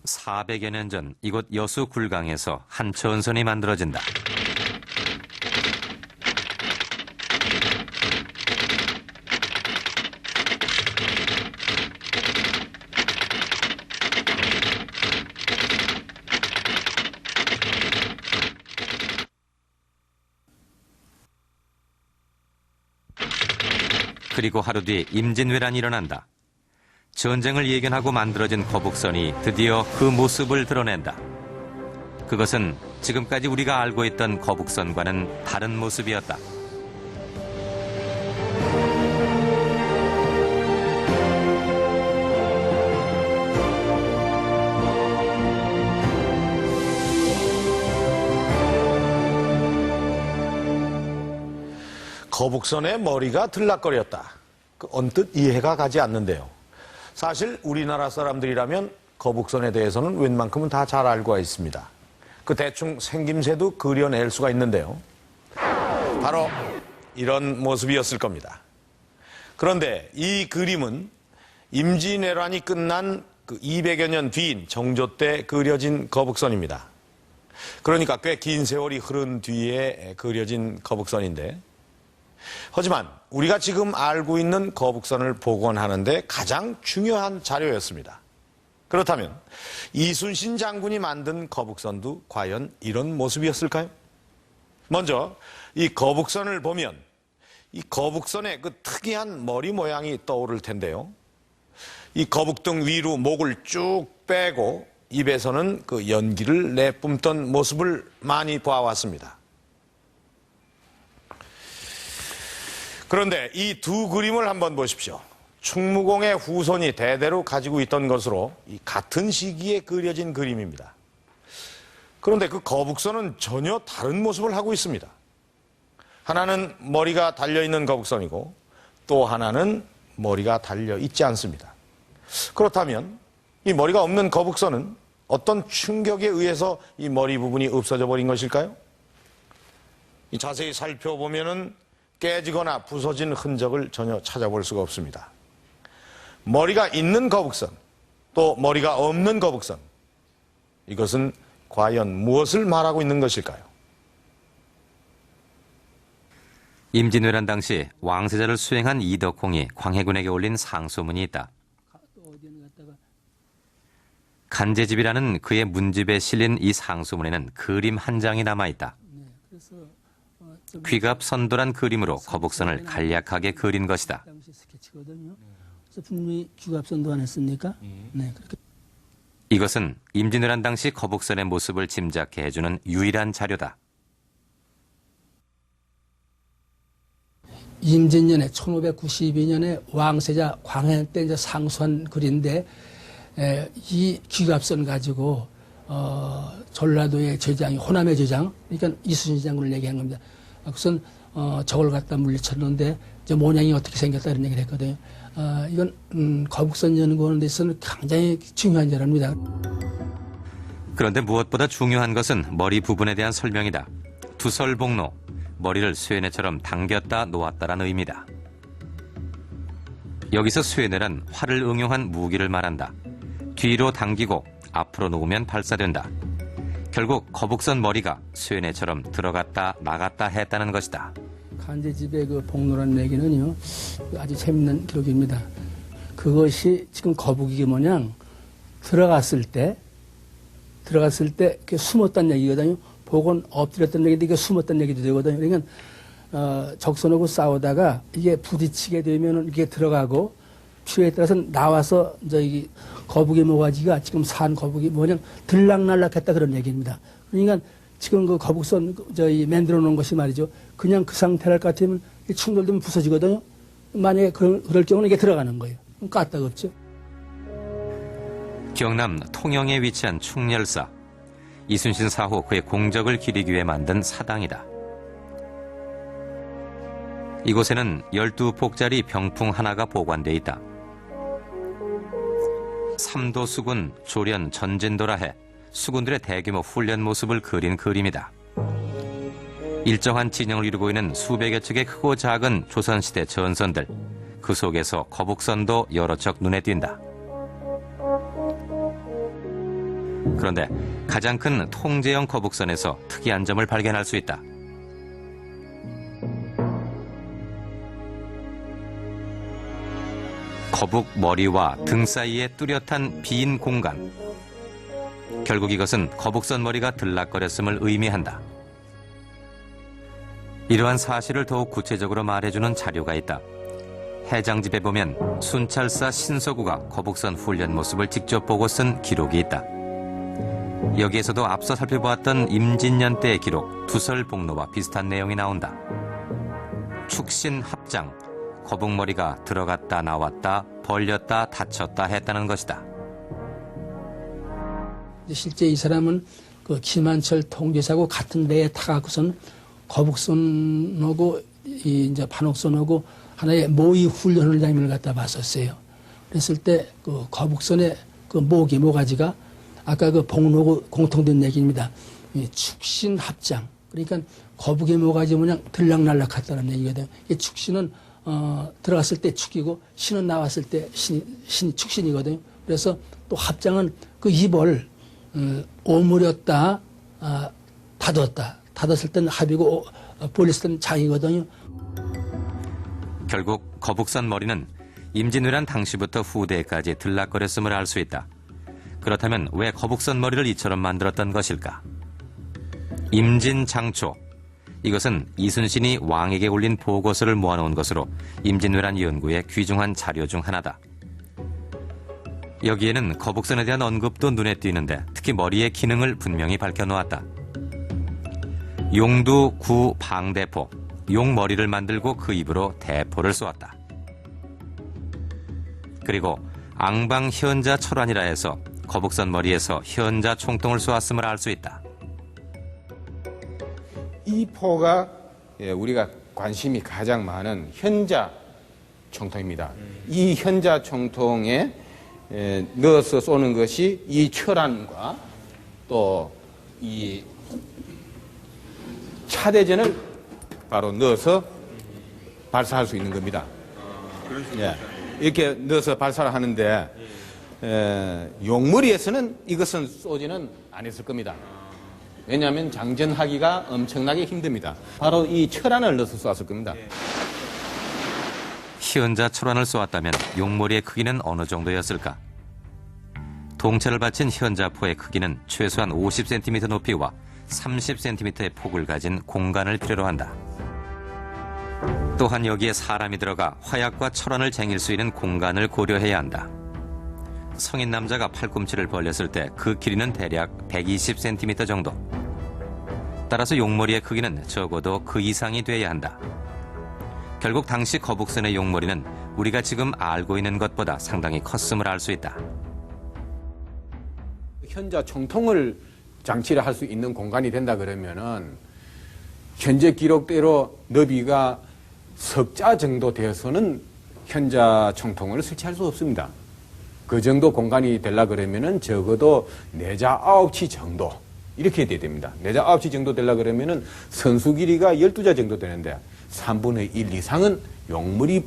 400여 년 전 이곳 여수 굴강에서 한 전선이 만들어진다. 그리고 하루 뒤 임진왜란이 일어난다. 전쟁을 예견하고 만들어진 거북선이 드디어 그 모습을 드러낸다. 그것은 지금까지 우리가 알고 있던 거북선과는 다른 모습이었다. 거북선의 머리가 들락거렸다. 언뜻 이해가 가지 않는데요. 사실 우리나라 사람들이라면 거북선에 대해서는 웬만큼은 다 잘 알고 있습니다. 그 대충 생김새도 그려낼 수가 있는데요. 바로 이런 모습이었을 겁니다. 그런데 이 그림은 임진왜란이 끝난 그 200여 년 뒤인 정조 때 그려진 거북선입니다. 그러니까 꽤 긴 세월이 흐른 뒤에 그려진 거북선인데, 하지만 우리가 지금 알고 있는 거북선을 복원하는데 가장 중요한 자료였습니다. 그렇다면 이순신 장군이 만든 거북선도 과연 이런 모습이었을까요? 먼저 이 거북선을 보면 이 거북선의 그 특이한 머리 모양이 떠오를 텐데요. 이 거북등 위로 목을 쭉 빼고 입에서는 그 연기를 내뿜던 모습을 많이 봐왔습니다. 그런데 이 두 그림을 한번 보십시오. 충무공의 후손이 대대로 가지고 있던 것으로 이 같은 시기에 그려진 그림입니다. 그런데 그 거북선은 전혀 다른 모습을 하고 있습니다. 하나는 머리가 달려있는 거북선이고 또 하나는 머리가 달려있지 않습니다. 그렇다면 이 머리가 없는 거북선은 어떤 충격에 의해서 이 머리 부분이 없어져 버린 것일까요? 자세히 살펴보면은 깨지거나 부서진 흔적을 전혀 찾아볼 수가 없습니다. 머리가 있는 거북선, 또 머리가 없는 거북선, 이것은 과연 무엇을 말하고 있는 것일까요? 임진왜란 당시 왕세자를 수행한 이덕홍이 광해군에게 올린 상소문이 있다. 간제집이라는 그의 문집에 실린 이 상소문에는 그림 한 장이 남아있다. 귀갑선도란 그림으로 거북선을 간략하게 그린 것이다. 분명히 귀갑선도 안 했습니까? 네, 그렇게. 이것은 임진왜란 당시 거북선의 모습을 짐작해 해주는 유일한 자료다. 임진년에 1592년에 왕세자 광해 때 이제 상소한 글인데, 이 귀갑선 가지고 전라도의 제장이 호남의 제장, 그러니까 이순신 장군을 얘기한 겁니다. 우선 저걸 갖다 물리쳤는데 이제 모양이 어떻게 생겼다 이런 얘기를 했거든요. 이건 거북선 연구하는 데 있어서는 굉장히 중요한 자료입니다. 그런데 무엇보다 중요한 것은 머리 부분에 대한 설명이다. 두설복로, 머리를 쇠뇌처럼 당겼다 놓았다라는 의미다. 여기서 쇠뇌란 활을 응용한 무기를 말한다. 뒤로 당기고 앞으로 놓으면 발사된다. 결국 거북선 머리가 쇠뇌처럼 들어갔다 나갔다 했다는 것이다. 간제집의 그 복로라는 얘기는요, 아주 재밌는 기록입니다. 그것이 지금 거북이 모양 들어갔을 때 이렇게 숨었다는 얘기거든요. 복은 엎드렸다는 얘기도 이게 숨었다는 얘기도 되거든요. 그러니까 적선하고 싸우다가 이게 부딪히게 되면 이게 들어가고 필요에 따라서 나와서 저기 거북이 모가지가 지금 산 거북이 모양 들락날락했다 그런 얘기입니다. 그러니까 지금 그 거북선 만들어 놓은 것이 말이죠. 그냥 그 상태랄 것 같으면 충돌되면 부서지거든요. 만약에 그럴 경우는 이게 들어가는 거예요. 그럼 까딱없죠. 경남 통영에 위치한 충렬사. 이순신 사후 그의 공적을 기리기 위해 만든 사당이다. 이곳에는 12폭짜리 병풍 하나가 보관돼 있다. 삼도 수군, 조련, 전진도라 해 수군들의 대규모 훈련 모습을 그린 그림이다. 일정한 진영을 이루고 있는 수백여 척의 크고 작은 조선시대 전선들, 그 속에서 거북선도 여러 척 눈에 띈다. 그런데 가장 큰 통제형 거북선에서 특이한 점을 발견할 수 있다. 거북 머리와 등 사이에 뚜렷한 빈 공간. 결국 이것은 거북선 머리가 들락거렸음을 의미한다. 이러한 사실을 더욱 구체적으로 말해주는 자료가 있다. 해장집에 보면 순찰사 신서구가 거북선 훈련 모습을 직접 보고 쓴 기록이 있다. 여기에서도 앞서 살펴보았던 임진년 때의 기록, 두설복로와 비슷한 내용이 나온다. 축신합장, 거북머리가 들어갔다 나왔다, 벌렸다 닫혔다 했다는 것이다. 실제 이 사람은 그 김한철 통제사하고 같은 배에 타갖고선 거북선하고 이제 반옥선하고 하나의 모의 훈련을 장면을 갖다 봤었어요. 그랬을 때 그 거북선의 그 모가지가 아까 그 복로하고 공통된 얘기입니다. 이 축신합장. 그러니까 거북의 모가지 모양 들락날락했다는 얘기거든요. 이 축신은 들어갔을 때 축이고 신은 나왔을 때 신이 축신이거든요. 그래서 또 합장은 그 입을 오므렸다, 닫았다. 닫았을 때는 합이고 벌렸을 때는 장이거든요. 결국 거북선 머리는 임진왜란 당시부터 후대까지 들락거렸음을 알 수 있다. 그렇다면 왜 거북선 머리를 이처럼 만들었던 것일까? 임진장초. 이것은 이순신이 왕에게 올린 보고서를 모아놓은 것으로 임진왜란 연구의 귀중한 자료 중 하나다. 여기에는 거북선에 대한 언급도 눈에 띄는데 특히 머리의 기능을 분명히 밝혀놓았다. 용두 구 방대포. 용 머리를 만들고 그 입으로 대포를 쏘았다. 그리고 앙방 현자 철환이라 해서 거북선 머리에서 현자 총통을 쏘았음을 알 수 있다. 이 포가 우리가 관심이 가장 많은 현자 총통입니다. 이 현자 총통에 넣어서 쏘는 것이 이 철안과 또 이 차대전을 바로 넣어서 발사할 수 있는 겁니다. 이렇게 넣어서 발사를 하는데 용머리에서는 이것은 쏘지는 않았을 겁니다. 왜냐하면 장전하기가 엄청나게 힘듭니다. 바로 이 철안을 넣어서 쏘았을 겁니다. 현자 철환을 쏘았다면 용머리의 크기는 어느 정도였을까? 동체를 받친 현자포의 크기는 최소한 50cm 높이와 30cm의 폭을 가진 공간을 필요로 한다. 또한 여기에 사람이 들어가 화약과 철환을 쟁일 수 있는 공간을 고려해야 한다. 성인 남자가 팔꿈치를 벌렸을 때 그 길이는 대략 120cm 정도. 따라서 용머리의 크기는 적어도 그 이상이 돼야 한다. 결국 당시 거북선의 용머리는 우리가 지금 알고 있는 것보다 상당히 컸음을 알 수 있다. 현자 총통을 장치를 할 수 있는 공간이 된다 그러면은 현재 기록대로 너비가 석자 정도 되어서는 현자 총통을 설치할 수 없습니다. 그 정도 공간이 되려 그러면은 적어도 4자 9치 정도 이렇게 돼야 됩니다. 4자 9치 정도 되려 그러면은 선수 길이가 12자 정도 되는데 3분의 1 이상은 용머리